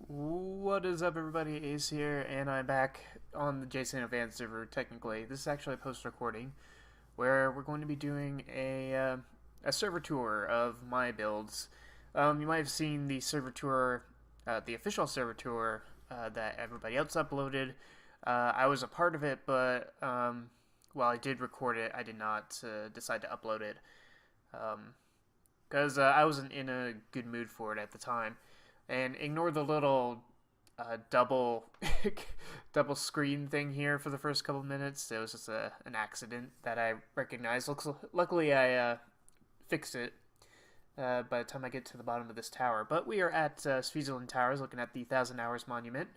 What is up, everybody? Ace here, and I'm back on the Jsano19 server. Technically, this is actually a post-recording where we're going to be doing a server tour of my builds. You might have seen the server tour, the official server tour that everybody else uploaded. I was a part of it, but while I did record it, I did not decide to upload it because I wasn't in a good mood for it at the time. And ignore the little double double screen thing here for the first couple minutes. It was just an accident that I recognized. Luckily, I fixed it by the time I get to the bottom of this tower. But we are at Switzerland Towers, looking at the Thousand Hours Monument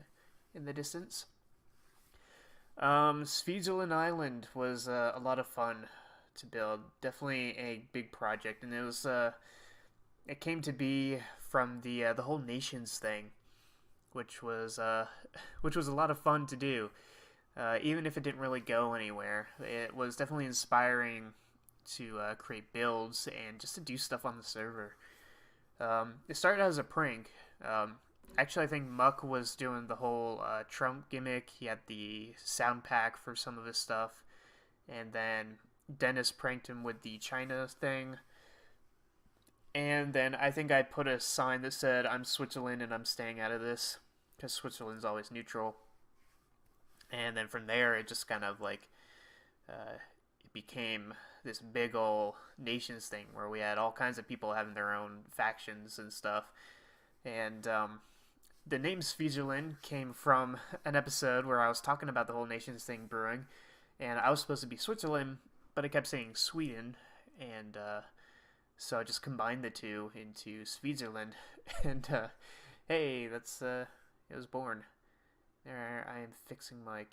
in the distance. Switzerland Island was a lot of fun to build. Definitely a big project, and it came to be from the whole nations thing, which was which was a lot of fun to do. Even if it didn't really go anywhere, it was definitely inspiring to create builds and just to do stuff on the server. It started as a prank. Actually, I think Muck was doing the whole Trump gimmick. He had the sound pack for some of his stuff, and then Dennis pranked him with the China thing. And then I think I put a sign that said, "I'm Switzerland and I'm staying out of this," because Switzerland's always neutral. And then from there, it just kind of like it became this big ol' nations thing where we had all kinds of people having their own factions and stuff. And the name Switzerland came from an episode where I was talking about the whole nations thing brewing, and I was supposed to be Switzerland, but I kept saying Sweden, and so I just combined the two into Switzerland, and hey, that's it was born. There, I am fixing my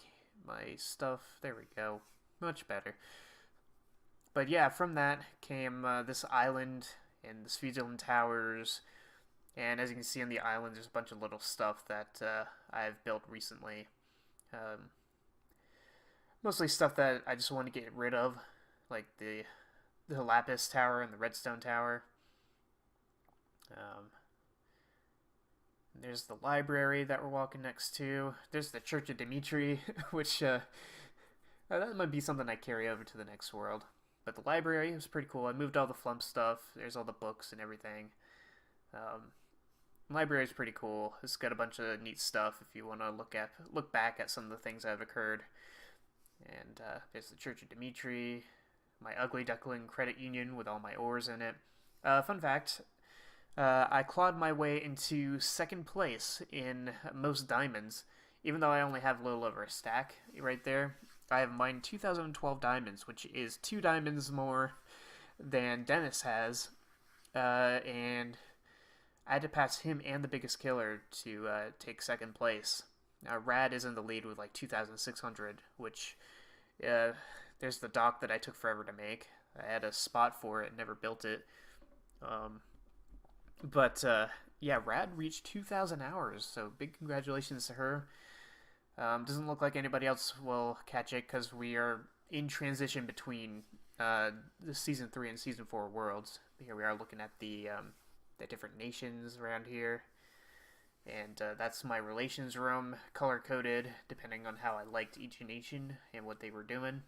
stuff. There we go, much better. But yeah, from that came this island and the Switzerland Towers, and as you can see on the island, there's a bunch of little stuff that I've built recently. Um, Mostly stuff that I just want to get rid of, like the Lapis Tower and the Redstone Tower. Um, there's the library that we're walking next to. There's the Church of Dimitri, which that might be something I carry over to the next world. But the library was pretty cool. I moved all the flump stuff. There's all the books and everything. Um, Library is pretty cool. It's got a bunch of neat stuff if you want to look back at some of the things that have occurred. And there's the Church of Dimitri, my ugly duckling credit union with all my ores in it. Fun fact, I clawed my way into second place in most diamonds, even though I only have a little over a stack right there. I have mined 2012 diamonds, which is 2 diamonds more than Dennis has, and I had to pass him and the biggest killer to take second place. Now, Rad is in the lead with like 2,600, which there's the dock that I took forever to make. I had a spot for it, never built it. But yeah, Rad reached 2,000 hours, so big congratulations to her. Doesn't look like anybody else will catch it because we are in transition between the Season 3 and Season 4 worlds. Here we are looking at the different nations around here. And that's my relations room, color-coded, depending on how I liked each nation and what they were doing.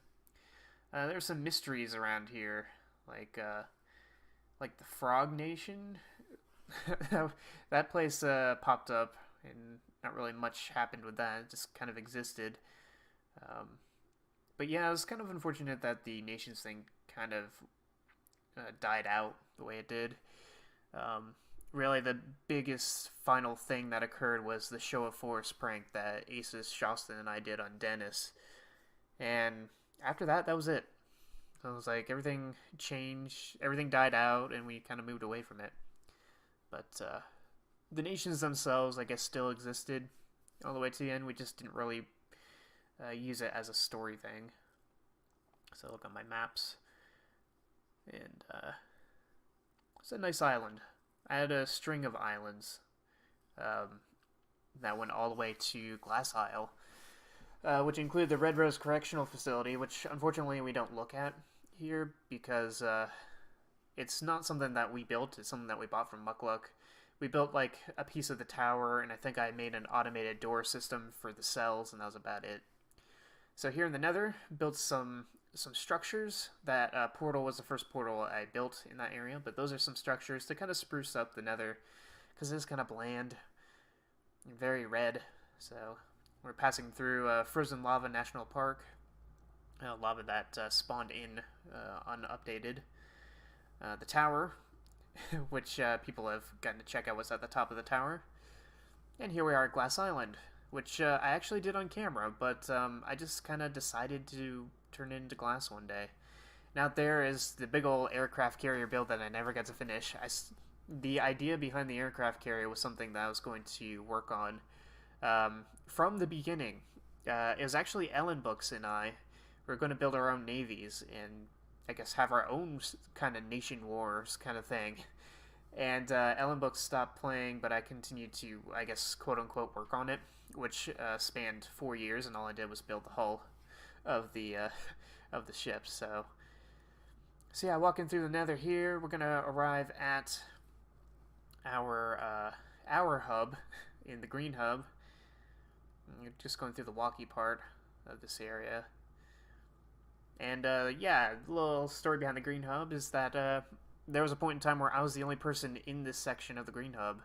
There's some mysteries around here, like the Frog Nation. That place popped up, and not really much happened with that. It just kind of existed. But yeah, it was kind of unfortunate that the nations thing kind of died out the way it did. Really, the biggest final thing that occurred was the show of force prank that Aces, Shostin, and I did on Dennis. And after that, that was it. So it was like everything changed, everything died out, and we kind of moved away from it. But the nations themselves, I guess, still existed all the way to the end. We just didn't really use it as a story thing. So look on my maps. And it's a nice island. I had a string of islands that went all the way to Glass Isle, which included the Red Rose Correctional Facility, which unfortunately we don't look at here because it's not something that we built. It's something that we bought from Muckluck. We built like a piece of the tower, and I think I made an automated door system for the cells, and that was about it. So here in the Nether, built some structures. That portal was the first portal I built in that area, but those are some structures to kind of spruce up the Nether, because it's kind of bland and very red. So we're passing through Frozen Lava National Park, lava that spawned in unupdated. The tower, which people have gotten to check out what's at the top of the tower. And here we are at Glass Island, which I actually did on camera, but I just kind of decided to turn it into glass one day. And out there is the big old aircraft carrier build that I never got to finish. The idea behind the aircraft carrier was something that I was going to work on from the beginning. It was actually Ellen Books and I were going to build our own navies and I guess have our own kind of nation wars kind of thing. And Ellen Books stopped playing, but I continued to, I guess, quote-unquote, work on it, which spanned 4 years, and all I did was build the hull of the ship. So yeah, walking through the Nether here, we're gonna arrive at our hub in the green hub. Just going through the walkie part of this area. And yeah, the little story behind the green hub is that there was a point in time where I was the only person in this section of the green hub,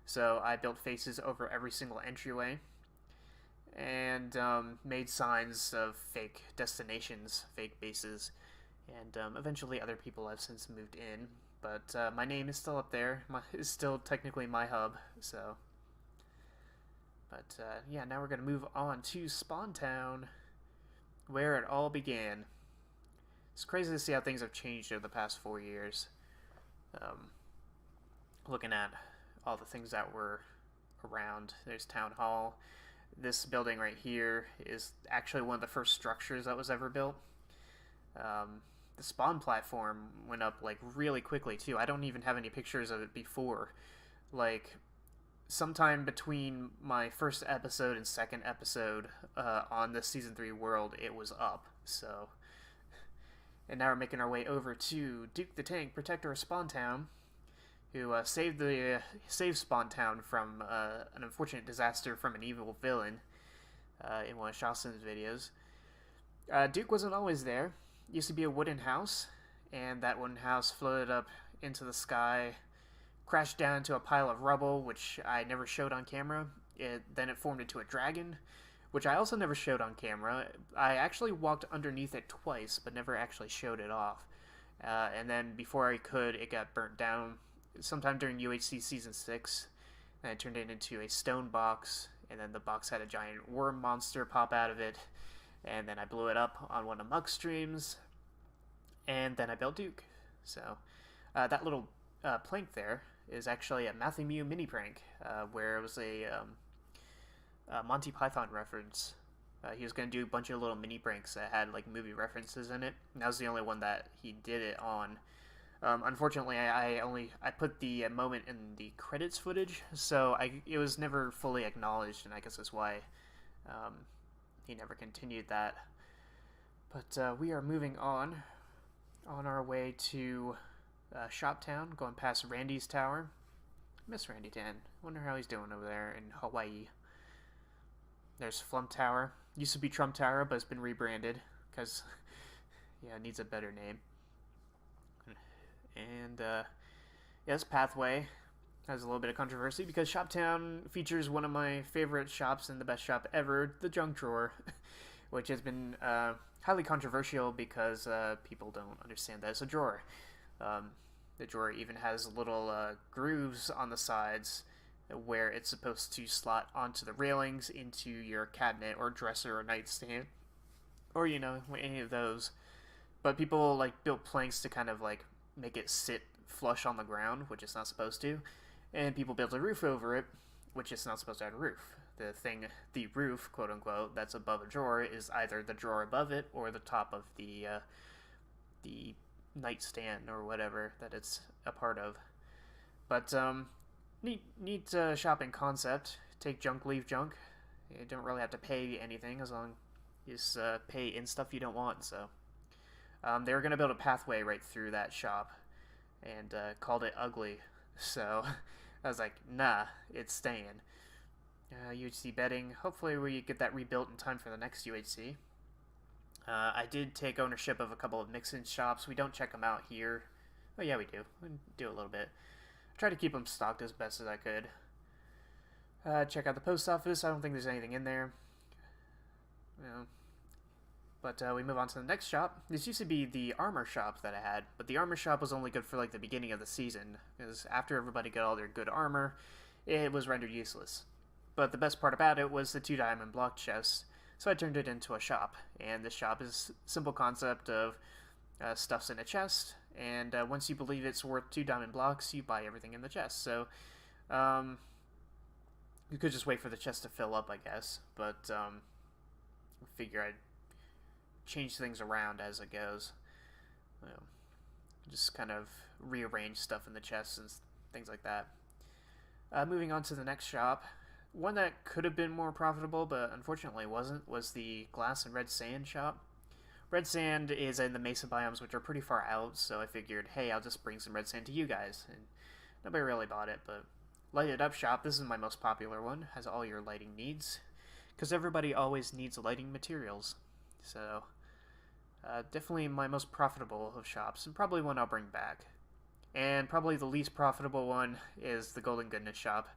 so I built faces over every single entryway and made signs of fake destinations, fake bases, and eventually other people have since moved in, but my name is still up there. It's still technically my hub, so. But yeah, now we're going to move on to Spawn Town, where it all began. It's crazy to see how things have changed over the past 4 years. Looking at all the things that were around. There's Town Hall. This building right here is actually one of the first structures that was ever built. The spawn platform went up like really quickly too. I don't even have any pictures of it before. Like sometime between my first episode and second episode on the season 3 world, it was up. So, and now we're making our way over to Duke the Tank, Protector of Spawn Town, who saved Spawn Town from an unfortunate disaster from an evil villain in one of Sjano's videos. Duke wasn't always there. It used to be a wooden house, and that wooden house floated up into the sky, crashed down into a pile of rubble, which I never showed on camera. Then it formed into a dragon, which I also never showed on camera. I actually walked underneath it twice, but never actually showed it off. And then before I could, it got burnt down sometime during UHC Season 6, and I turned it into a stone box, and then the box had a giant worm monster pop out of it, and then I blew it up on one of Muck's streams, and then I built Duke. So that little plank there is actually a Matthew Mew mini prank, where it was a Monty Python reference. He was going to do a bunch of little mini pranks that had like movie references in it, and that was the only one that he did it on. Unfortunately, I put the moment in the credits footage, so it was never fully acknowledged, and I guess that's why he never continued that. But we are moving on our way to Shoptown, going past Randy's Tower. Miss Randy Dan. Wonder how he's doing over there in Hawaii. There's Flump Tower. Used to be Trump Tower, but it's been rebranded because yeah, it needs a better name. And yes, Pathway has a little bit of controversy because Shoptown features one of my favorite shops and the best shop ever, the Junk Drawer, which has been highly controversial because people don't understand that it's a drawer. The drawer even has little grooves on the sides where it's supposed to slot onto the railings into your cabinet or dresser or nightstand, or you know, any of those. But people like built planks to kind of like make it sit flush on the ground, which it's not supposed to, and people built a roof over it, which it's not supposed to have a roof. The roof, quote unquote, that's above a drawer is either the drawer above it or the top of the nightstand or whatever that it's a part of. But neat shopping concept. Take junk, leave junk. You don't really have to pay anything as long as you pay in stuff you don't want. So they were going to build a pathway right through that shop and called it Ugly. So I was like, nah, it's staying. UHC bedding. Hopefully we get that rebuilt in time for the next UHC. I did take ownership of a couple of mix-in shops. We don't check them out here. Oh yeah, we do. We do a little bit. I try to keep them stocked as best as I could. Check out the post office. I don't think there's anything in there. You know, but we move on to the next shop. This used to be the armor shop that I had, but the armor shop was only good for like the beginning of the season, because after everybody got all their good armor, it was rendered useless. But the best part about it was the 2 diamond block chests, so I turned it into a shop. And this shop is a simple concept of stuff's in a chest, and once you believe it's worth 2 diamond blocks, you buy everything in the chest. So you could just wait for the chest to fill up, I guess, but I figure I'd change things around as it goes. You know, just kind of rearrange stuff in the chests and things like that. Moving on to the next shop. One that could have been more profitable, but unfortunately wasn't, was the glass and red sand shop. Red sand is in the mesa biomes, which are pretty far out, so I figured, hey, I'll just bring some red sand to you guys. And nobody really bought it, but lighted up shop, this is my most popular one, has all your lighting needs, because everybody always needs lighting materials. So definitely my most profitable of shops, and probably one I'll bring back. And probably the least profitable one is the Golden Goodness shop.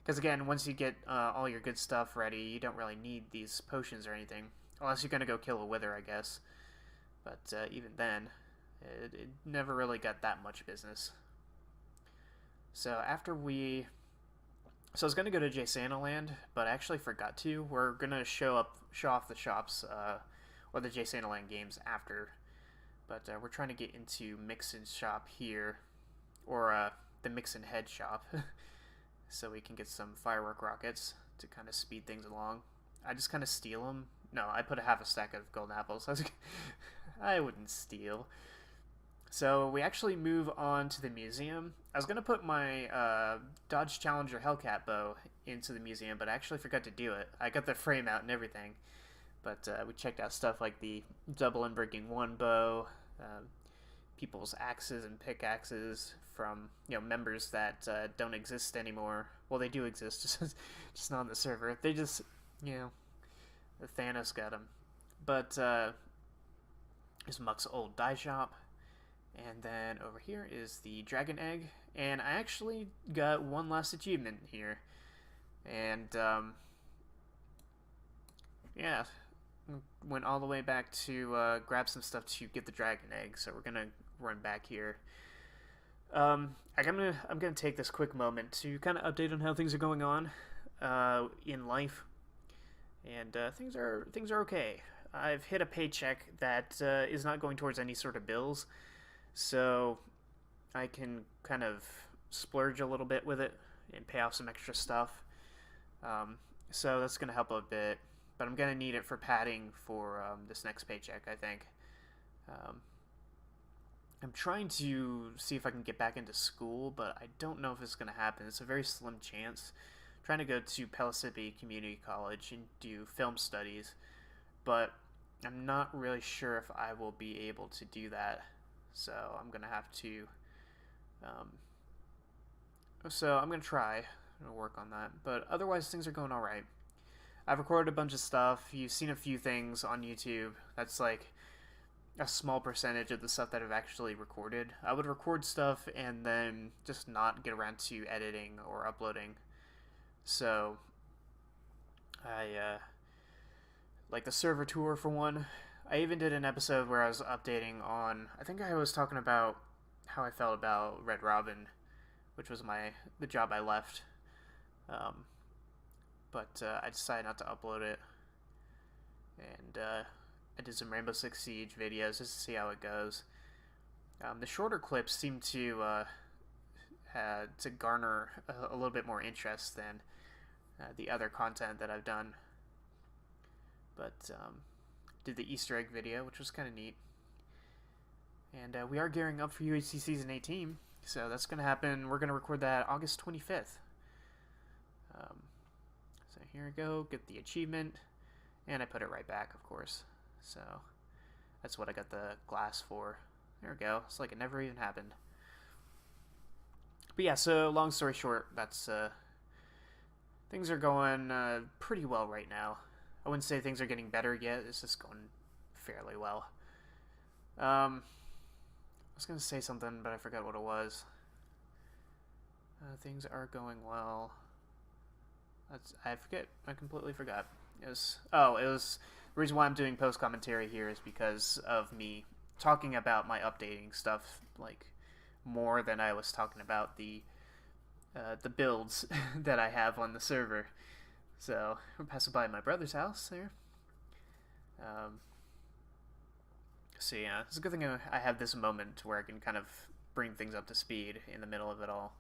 Because again, once you get all your good stuff ready, you don't really need these potions or anything. Unless you're going to go kill a wither, I guess. But even then, it never really got that much business. So after we... So I was going to go to Jsano19, but I actually forgot to. We're going to show off the shops, or the Jsano19 games after. But we're trying to get into Mix-In shop here. Or the Mix-In head shop. So we can get some firework rockets to kind of speed things along. I just kind of steal them. No, I put half a stack of golden apples. I wouldn't steal. So we actually move on to the museum. I was going to put my Dodge Challenger Hellcat bow into the museum, but I actually forgot to do it. I got the frame out and everything. But we checked out stuff like the double unbreaking 1 bow, people's axes and pickaxes from members that don't exist anymore. Well, they do exist, just not on the server. They just, Thanos got them. But here's Muck's old dye shop, and then over here is the dragon egg. And I actually got one last achievement here, and yeah, went all the way back to grab some stuff to get the dragon egg. So we're gonna run back here. I'm gonna take this quick moment to kind of update on how things are going on in life, and things are okay. I've hit a paycheck that is not going towards any sort of bills, so I can kind of splurge a little bit with it and pay off some extra stuff. So that's gonna help a bit, but I'm gonna need it for padding for this next paycheck, I think. I'm trying to see if I can get back into school, but I don't know if it's going to happen. It's a very slim chance. I'm trying to go to Pellissippi Community College and do film studies, but I'm not really sure if I will be able to do that. So I'm going to have to... so I'm going to try to work on that, but otherwise things are going alright. I've recorded a bunch of stuff. You've seen a few things on YouTube. That's like a small percentage of the stuff that I've actually recorded. I would record stuff and then just not get around to editing or uploading. So I like the server tour for one. I even did an episode where I was updating on, I think I was talking about how I felt about Red Robin, which was the job I left. But I decided not to upload it, and I did some Rainbow Six Siege videos just to see how it goes. The shorter clips seem to garner a little bit more interest than the other content that I've done. But did the Easter egg video, which was kind of neat. And we are gearing up for UHC Season 18, so that's going to happen. We're going to record that August 25th. So here we go, get the achievement, and I put it right back, of course. So that's what I got the glass for. There we go. It's like it never even happened. But yeah, so long story short, that's things are going pretty well right now. I wouldn't say things are getting better yet. It's just going fairly well. I was gonna say something, but I forgot what it was. Things are going well. I forget. I completely forgot. It was the reason why I'm doing post commentary here is because of me talking about my updating stuff like more than I was talking about the builds that I have on the server. So I'm passing by my brother's house there. Um, so yeah, it's a good thing I have this moment where I can kind of bring things up to speed in the middle of it all.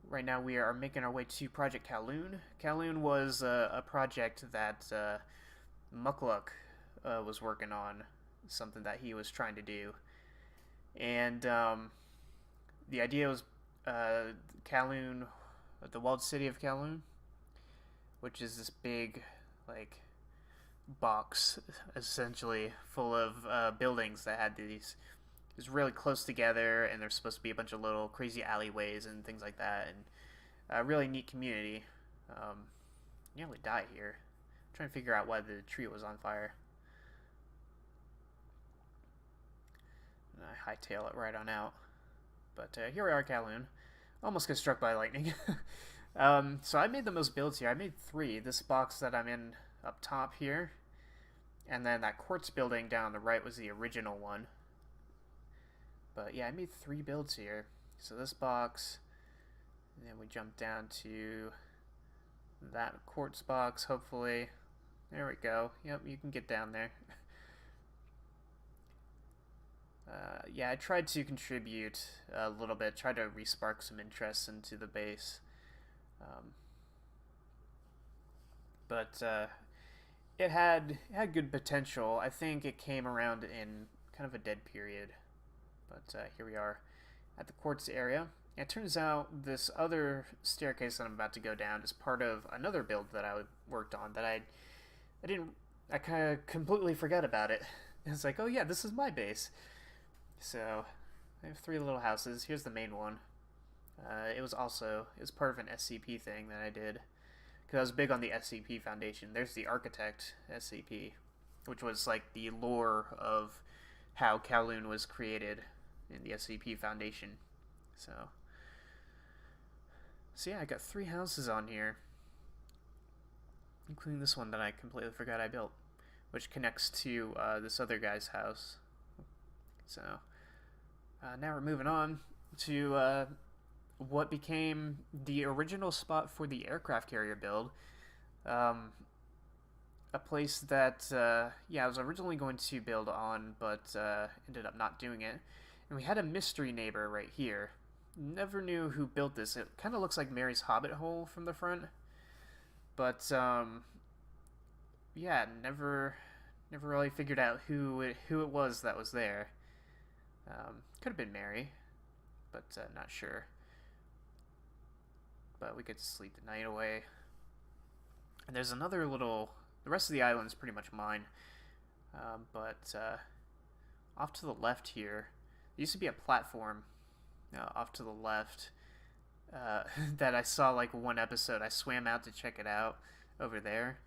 Right now we are making our way to Project Kowloon. Kowloon was a project that Mukluk was working on, something that he was trying to do. And the idea was Kowloon, the walled city of Kowloon, which is this big, like, box, essentially, full of buildings that had these is really close together, and there's supposed to be a bunch of little crazy alleyways and things like that, and a really neat community. Nearly die here. I'm trying to figure out why the tree was on fire. And I hightail it right on out. But here we are, Kowloon. Almost get struck by lightning. So I made the most builds here. I made 3. This box that I'm in up top here, and then that quartz building down on the right was the original one. But yeah, I made 3 builds here. So this box, and then we jump down to that quartz box, hopefully. There we go. Yep, you can get down there. Yeah, I tried to contribute a little bit, tried to respark some interest into the base. But it had good potential. I think it came around in kind of a dead period. But here we are at the quartz area. It turns out this other staircase that I'm about to go down is part of another build that I worked on that I kind of completely forgot about it. It's like, oh yeah, this is my base. So I have 3 little houses. Here's the main one. It was part of an SCP thing that I did because I was big on the SCP Foundation. There's the Architect SCP, which was like the lore of how Kowloon was created in the SCP Foundation. So yeah, I got 3 houses on here, including this one that I completely forgot I built, which connects to this other guy's house. So now we're moving on to what became the original spot for the aircraft carrier build. A place that, I was originally going to build on, but ended up not doing it. And we had a mystery neighbor right here. Never knew who built this. It kind of looks like Mary's Hobbit hole from the front. But, never really figured out who it was that was there. Could have been Mary, but not sure. But we could sleep the night away. And there's another little... The rest of the island is pretty much mine. But off to the left here, there used to be a platform off to the left that I saw like one episode. I swam out to check it out over there.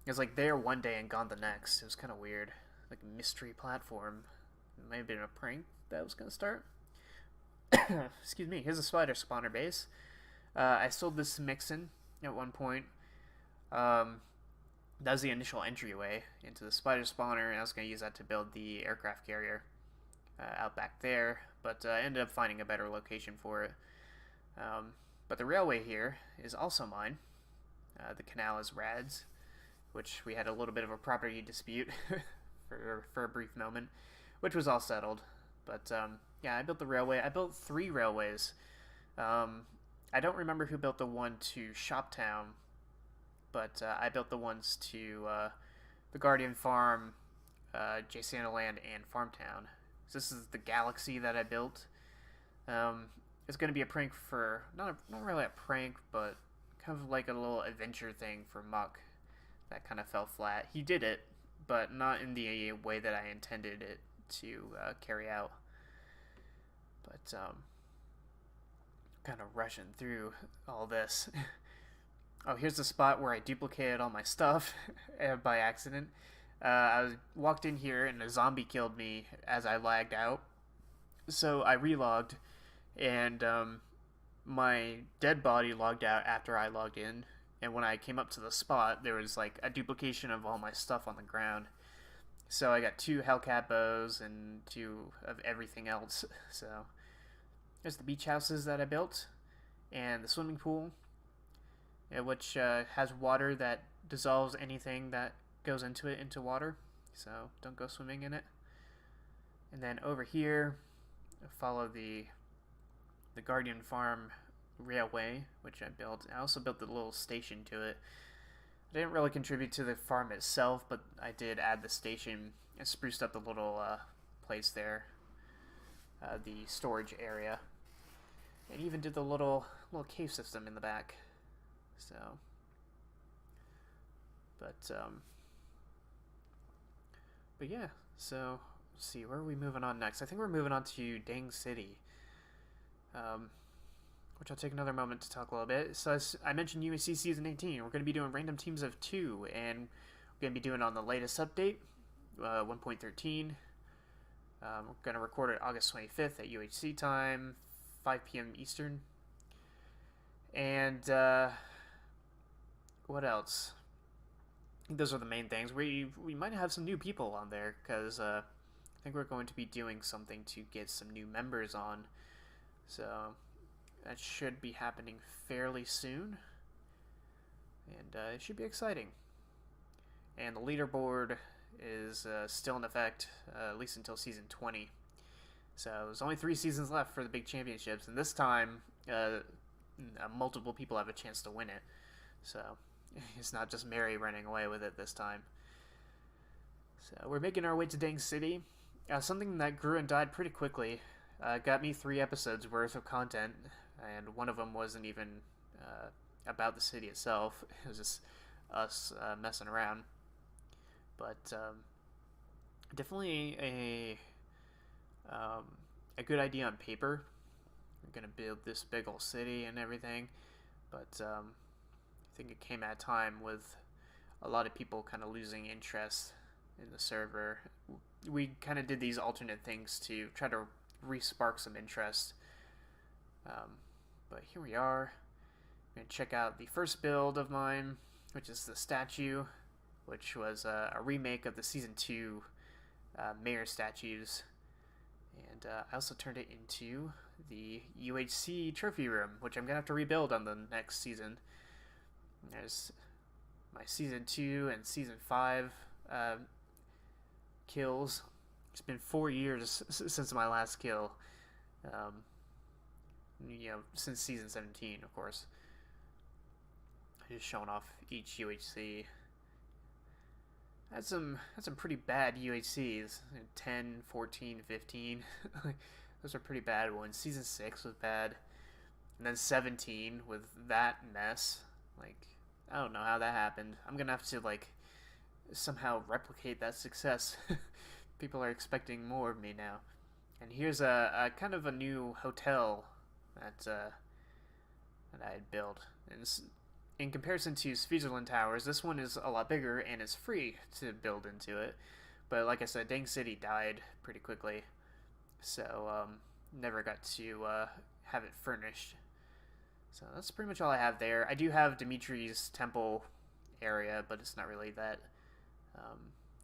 It was like there one day and gone the next. It was kind of weird. Like a mystery platform. It might have been a prank that was going to start. Excuse me. Here's a spider spawner base. I sold this to Mixon at one point. That was the initial entryway into the spider spawner, and I was going to use that to build the aircraft carrier out back there, but I ended up finding a better location for it. But the railway here is also mine. The canal is Rad's, which we had a little bit of a property dispute for a brief moment, which was all settled. But I built the railway. I built 3 railways. I don't remember who built the one to Shoptown, but I built the ones to the Guardian Farm, Jsano19, and Farmtown. So this is the galaxy that I built. It's going to be a prank for... Not really a prank, but kind of like a little adventure thing for Muck that kind of fell flat. He did it, but not in the way that I intended it to carry out. But, kind of rushing through all this. Oh, here's the spot where I duplicated all my stuff by accident. I walked in here and a zombie killed me as I lagged out. So I relogged, and my dead body logged out after I logged in. And when I came up to the spot, there was like a duplication of all my stuff on the ground. So I got 2 Hellcat bows and 2 of everything else. So there's the beach houses that I built, and the swimming pool, which has water that dissolves anything that goes into it into water. So don't go swimming in it. And then over here, follow the Guardian Farm railway, which I built. I also built the little station to it. I didn't really contribute to the farm itself, but I did add the station and spruced up the little place there, the storage area, and even did the little cave system in the back. So, but yeah. So let's see, where are we moving on next? I think we're moving on to Dang City, which I'll take another moment to talk a little bit. So as I mentioned, UHC Season 18, we're going to be doing random teams of 2, and we're going to be doing it on the latest update, 1.13. We're going to record it August 25th at UHC time, 5 p.m. Eastern. And what else? I think those are the main things. We might have some new people on there, because I think we're going to be doing something to get some new members on. So that should be happening fairly soon, and it should be exciting. And the leaderboard is still in effect, at least until Season 20. So there's only 3 seasons left for the big championships, and this time multiple people have a chance to win it. So it's not just Mary running away with it this time. So we're making our way to Dang City. Something that grew and died pretty quickly. Got me 3 episodes worth of content, and one of them wasn't even about the city itself. It was just us messing around. But definitely a good idea on paper. We're gonna build this big old city and everything, but I think it came at a time with a lot of people kind of losing interest in the server. We kind of did these alternate things to try to re-spark some interest. But here we are. I'm going to check out the first build of mine, which is the statue, which was a remake of the Season 2 mayor statues. And I also turned it into the UHC trophy room, which I'm going to have to rebuild on the next season. There's my Season 2 and Season 5 kills. It's been 4 years since my last kill. Since Season 17, of course. Just showing off each UHC. Had some pretty bad UHCs. 10, 14, 15. Those are pretty bad ones. Season 6 was bad. And then 17 with that mess. Like, I don't know how that happened. I'm gonna have to, like, somehow replicate that success. People are expecting more of me now. And here's a kind of a new hotel that I had built. And in comparison to Switzerland Towers, this one is a lot bigger and it's free to build into it. But like I said, Dang City died pretty quickly, so never got to have it furnished. So that's pretty much all I have there. I do have Dimitri's temple area, but it's not really that,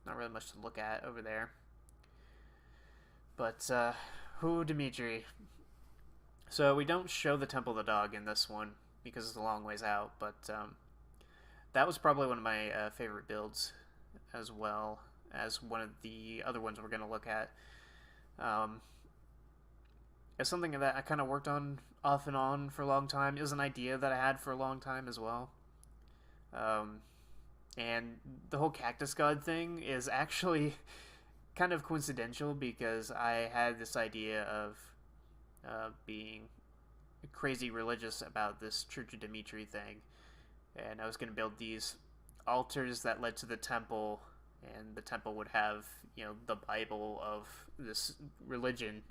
not really much to look at over there. But who Dimitri? So we don't show the Temple of the Dog in this one because it's a long ways out, but that was probably one of my favorite builds, as well as one of the other ones we're going to look at. It's something that I kind of worked on off and on for a long time. It was an idea that I had for a long time as well. And the whole Cactus God thing is actually kind of coincidental, because I had this idea of being crazy religious about this Church of Dimitri thing, and I was going to build these altars that led to the temple, and the temple would have, the Bible of this religion.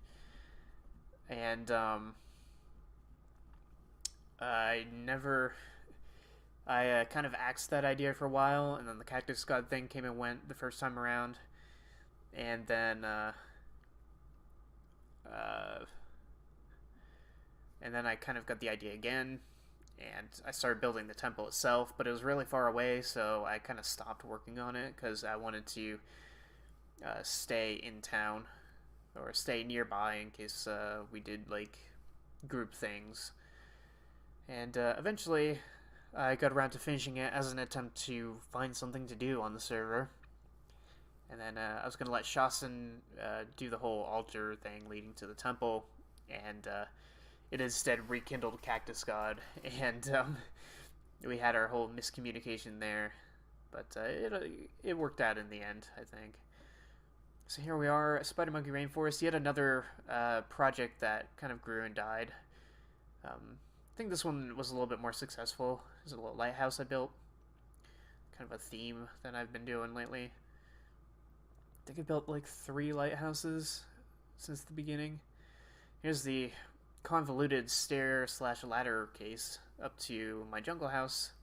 And I never. I kind of axed that idea for a while, and then the Cactus God thing came and went the first time around, and then uh, I kind of got the idea again, and I started building the temple itself, but it was really far away, so I kind of stopped working on it because I wanted to stay in town or stay nearby in case we did like group things. And eventually, I got around to finishing it as an attempt to find something to do on the server. And then I was going to let Shasen do the whole altar thing leading to the temple, and it instead rekindled Cactus God, and we had our whole miscommunication there. But it worked out in the end, I think. So here we are, Spider Monkey Rainforest, yet another project that kind of grew and died. I think this one was a little bit more successful. There's a little lighthouse I built. Kind of a theme that I've been doing lately. I think I built like 3 lighthouses since the beginning. Here's the convoluted stair/ladder case up to my jungle house,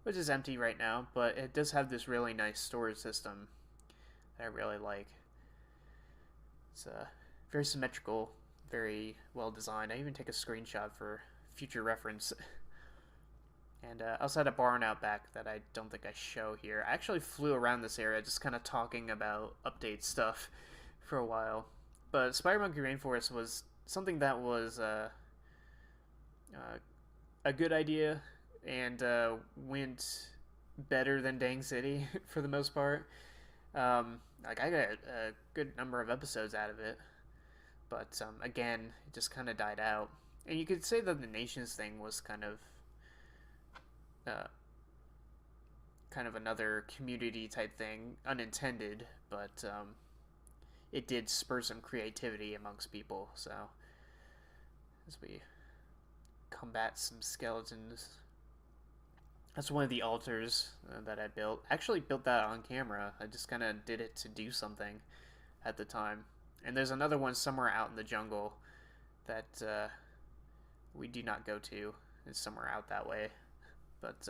which is empty right now, but it does have this really nice storage system that I really like. It's very symmetrical, very well designed. I even take a screenshot for future reference. And I also had a barn out back that I don't think I show here. I actually flew around this area just kind of talking about update stuff for a while. But Spider Monkey Rainforest was something that was a good idea and went better than Dang City for the most part. Like I got a good number of episodes out of it, but again, it just kind of died out. And you could say that the Nations thing was kind of another community type thing, unintended, but it did spur some creativity amongst people. So as we combat some skeletons, that's one of the altars that I built. I actually built that on camera. I just kind of did it to do something at the time. And there's another one somewhere out in the jungle that we do not go to. It's somewhere out that way. But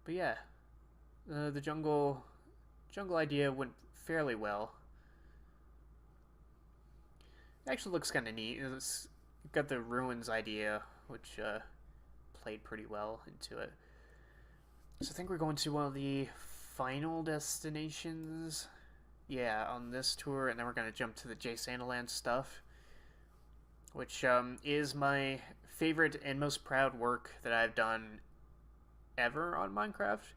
yeah, the jungle idea went fairly well. It actually looks kind of neat. It's got the ruins idea, which played pretty well into it. So I think we're going to one of the final destinations. Yeah, on this tour, and then we're going to jump to the Jsano19 stuff, which is my favorite and most proud work that I've done ever on Minecraft.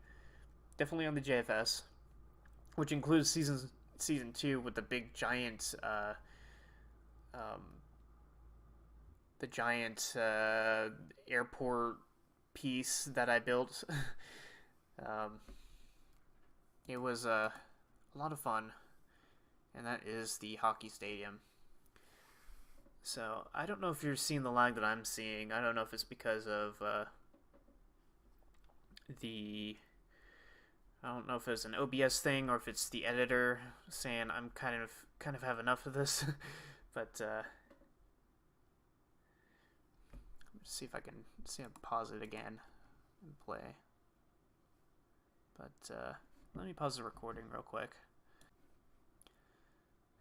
Definitely on the JFS, which includes season 2 with the big giant airport piece that I built. It was a lot of fun, and that is the hockey stadium. So I don't know if you're seeing the lag that I'm seeing. I don't know if it's because of I don't know if it's an OBS thing or if it's the editor saying I'm kind of have enough of this. But let's see if I can pause it again and play. But let me pause the recording real quick.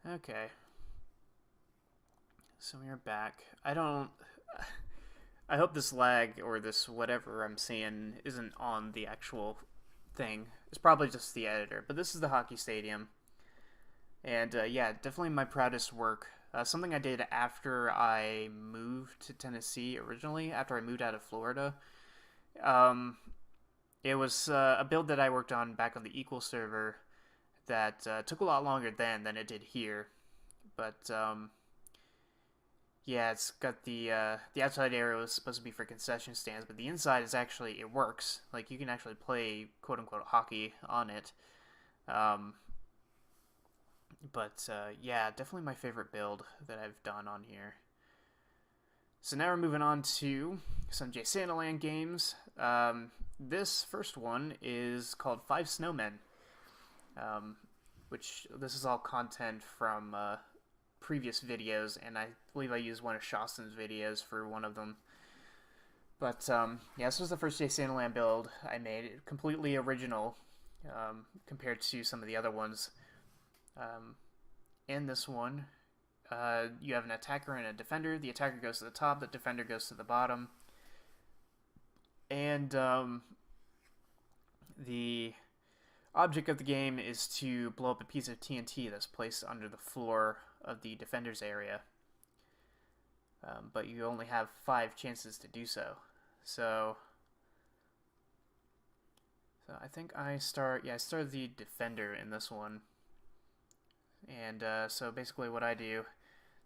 Okay. So we are back. I hope this lag or this whatever I'm seeing isn't on the actual thing. It's probably just the editor. But this is the hockey stadium. And yeah, definitely my proudest work. Something I did after I moved to Tennessee originally, after I moved out of Florida. It was a build that I worked on back on the Equal server that took a lot longer then than it did here. But yeah, it's got the outside area was supposed to be for concession stands, but the inside is actually, it works. Like, you can actually play quote-unquote hockey on it. But yeah, definitely my favorite build that I've done on here. So now we're moving on to some Jsano19 games. This first one is called 5 Snowmen, which this is all content from previous videos, and I believe I used one of Shasen's videos for one of them. But yeah, this was the first Jsano19 build I made, completely original compared to some of the other ones. Um, in this one, you have an attacker and a defender. The attacker goes to the top, the defender goes to the bottom. And the object of the game is to blow up a piece of TNT that's placed under the floor of the defender's area. But you only have 5 chances to do so. So I think I start the defender in this one. And so basically what I do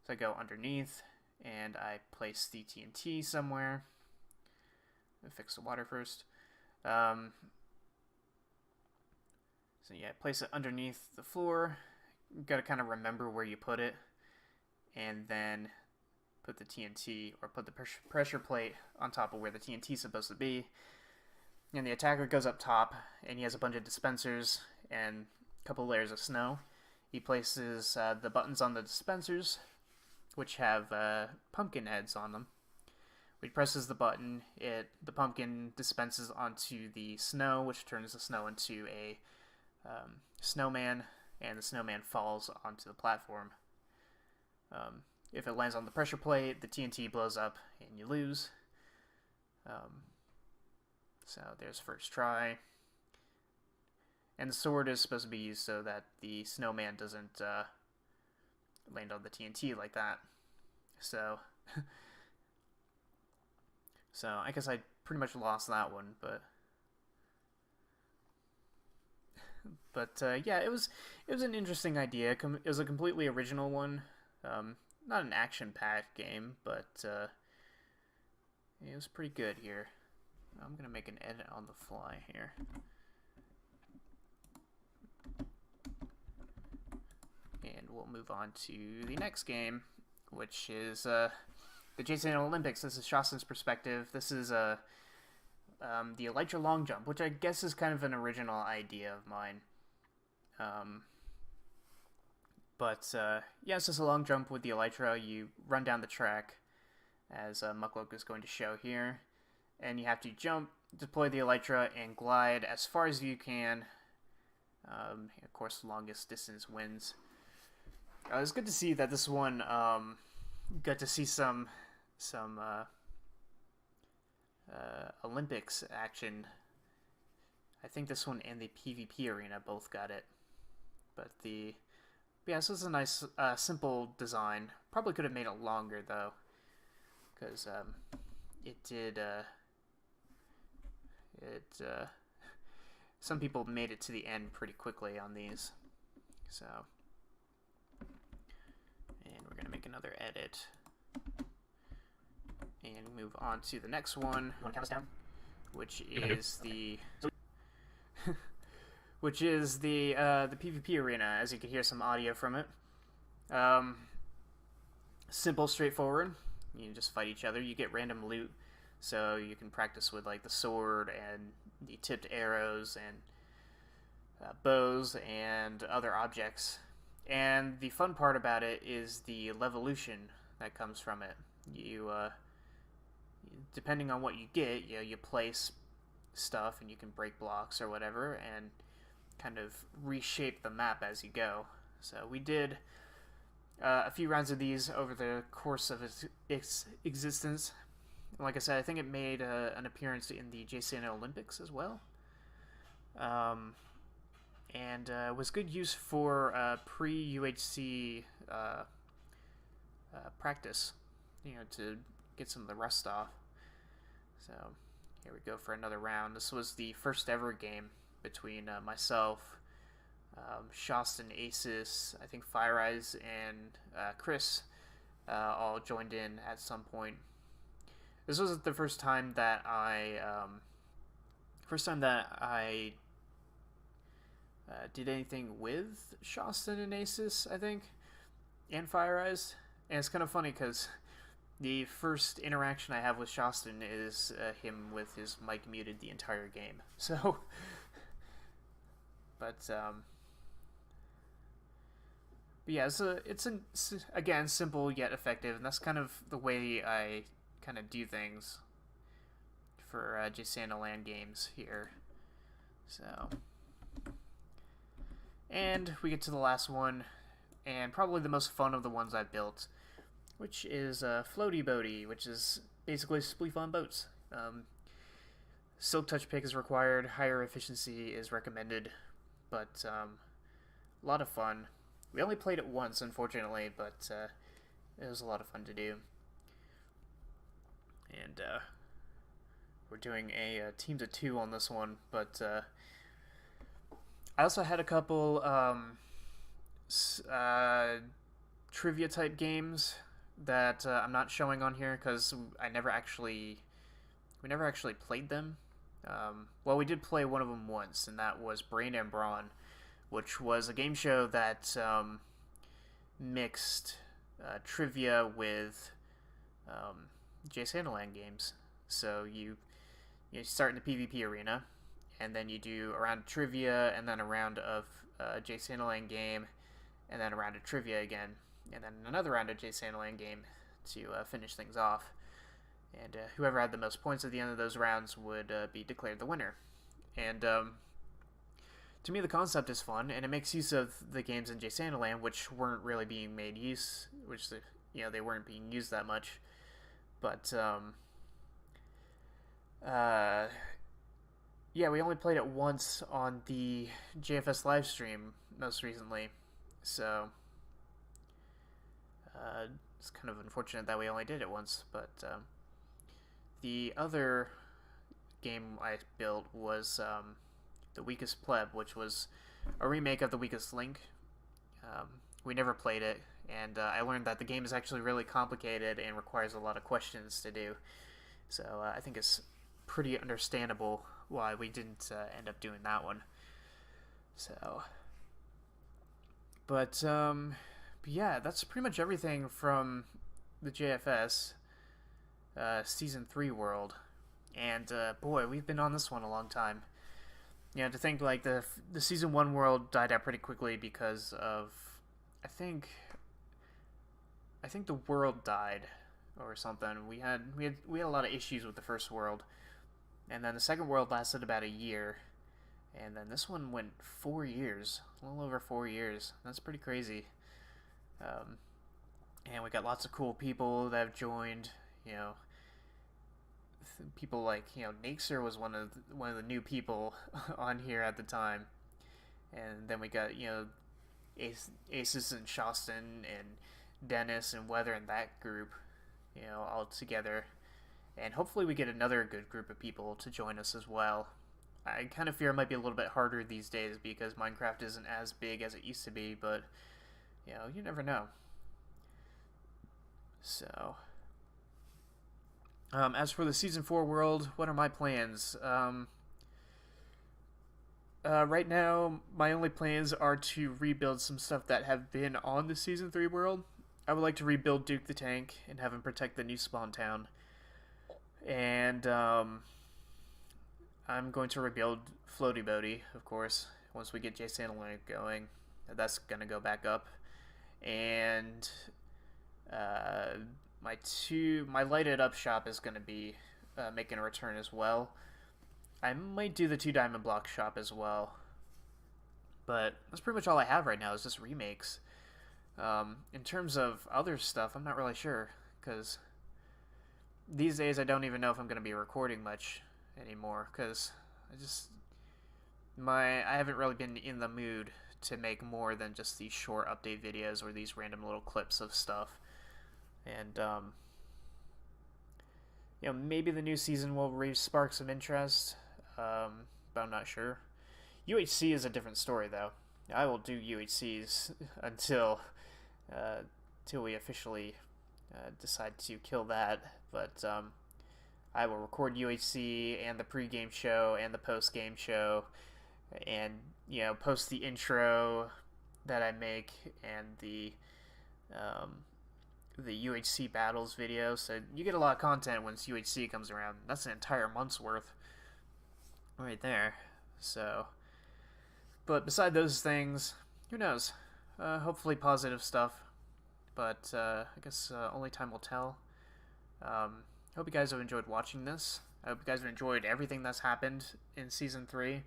is I go underneath and I place the TNT somewhere. I'll fix the water first. So yeah, place it underneath the floor. You gotta kind of remember where you put it. And then put the TNT, or put the pressure plate on top of where the TNT is supposed to be. And the attacker goes up top, and he has a bunch of dispensers and a couple layers of snow. He places the buttons on the dispensers, which have pumpkin heads on them. When he presses the button, the pumpkin dispenses onto the snow, which turns the snow into a snowman, and the snowman falls onto the platform. If it lands on the pressure plate, the TNT blows up and you lose. So there's first try. And the sword is supposed to be used so that the snowman doesn't land on the TNT like that. So, I guess I pretty much lost that one, but yeah, it was an interesting idea. It was a completely original one. Not an action-packed game, but it was pretty good here. I'm gonna make an edit on the fly here. And we'll move on to the next game, which is the Jsano19. This is Sjason's perspective. This is the Elytra long jump, which I guess is kind of an original idea of mine. But yeah, it's just a long jump with the Elytra. You run down the track, as Mukluk is going to show here, and you have to jump, deploy the Elytra, and glide as far as you can. Of course, the longest distance wins. It was good to see that this one got to see some Olympics action. I think this one and the PvP arena both got it, but yeah, this was a nice, simple design. Probably could have made it longer, though, because it did, some people made it to the end pretty quickly on these, so, and we're going to make another edit, and move on to the next one. You want to count us down? Which is the... which is the PvP arena, as you can hear some audio from it. Simple, straightforward. You just fight each other. You get random loot, so you can practice with like the sword and the tipped arrows and bows and other objects. And the fun part about it is the levolution that comes from it. You, depending on what you get, you place stuff and you can break blocks or whatever, and kind of reshape the map as you go. So we did a few rounds of these over the course of its existence. Like I said, I think it made an appearance in the Jsano19 as well. And was good use for pre-UHC practice, to get some of the rust off. So here we go for another round. This was the first ever game between myself, Sjaston, Asus, I think Fire Eyes, and Chris all joined in at some point. This was the first time that I did anything with Sjaston and Asus, I think, and Fire Eyes. And it's kind of funny because the first interaction I have with Sjaston is him with his mic muted the entire game. So, but yeah, it's again simple yet effective, and that's kind of the way I kind of do things. for Jsano19 games here. So, and we get to the last one, and probably the most fun of the ones I've built, which is Floaty Boaty, which is basically spleef on boats. Silk touch pick is required, higher efficiency is recommended, but a lot of fun. We only played it once, unfortunately, but it was a lot of fun to do. And we're doing a teams of 2 on this one, but I also had a couple trivia type games that I'm not showing on here because we never actually played them. Well, we did play one of them once, and that was Brain and Brawn, which was a game show that mixed trivia with Jsano19 games. So you start in the PvP arena, and then you do a round of trivia, and then a round of Jsano19 game, and then a round of trivia again, and then another round of Jsano19 game to finish things off. And whoever had the most points at the end of those rounds would be declared the winner. And to me, the concept is fun, and it makes use of the games in Jsano19, which weren't really being made use, they weren't being used that much. But yeah, we only played it once on the JFS livestream most recently, so it's kind of unfortunate that we only did it once. But the other game I built was The Weakest Pleb, which was a remake of The Weakest Link. We never played it, and I learned that the game is actually really complicated and requires a lot of questions to do. So I think it's pretty understandable why we didn't end up doing that one. So, but yeah, that's pretty much everything from the JFS Season 3 world. And boy, we've been on this one a long time. To think like the Season 1 world died out pretty quickly because of, I think the world died or something. We had a lot of issues with the first world, and then the second world lasted about a year, and then this one went 4 years, a little over 4 years. That's pretty crazy. And we got lots of cool people that have joined. People like Naxer was one of the new people on here at the time, and then we got Aces and Shostin and Dennis and Weather and that group, all together. And hopefully we get another good group of people to join us as well. I kind of fear it might be a little bit harder these days because Minecraft isn't as big as it used to be, but you never know. So, as for the Season 4 world, what are my plans? Right now, my only plans are to rebuild some stuff that have been on the Season 3 world. I would like to rebuild Duke the Tank and have him protect the new spawn town. And I'm going to rebuild Floaty Boaty, of course, once we get Jsano19 going. That's going to go back up. And my lighted up shop is going to be making a return as well. I might do the 2 diamond block shop as well. But that's pretty much all I have right now is just remakes. In terms of other stuff, I'm not really sure, because these days I don't even know if I'm going to be recording much anymore, because I haven't really been in the mood to make more than just these short update videos or these random little clips of stuff. And maybe the new season will spark some interest, but I'm not sure. UHC is a different story, though. I will do UHCs until we officially decide to kill that. But I will record UHC and the pre-game show and the post-game show, and post the intro that I make and the UHC battles video. So you get a lot of content once UHC comes around. That's an entire month's worth right there. So, but beside those things, who knows? Hopefully positive stuff. But I guess only time will tell. Hope you guys have enjoyed watching this. I hope you guys have enjoyed everything that's happened in Season 3,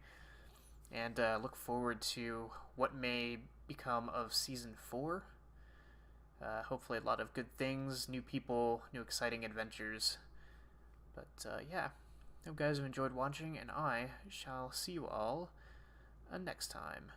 and look forward to what may become of Season 4. Hopefully a lot of good things, new people, new exciting adventures. But yeah, hope you guys have enjoyed watching, and I shall see you all next time.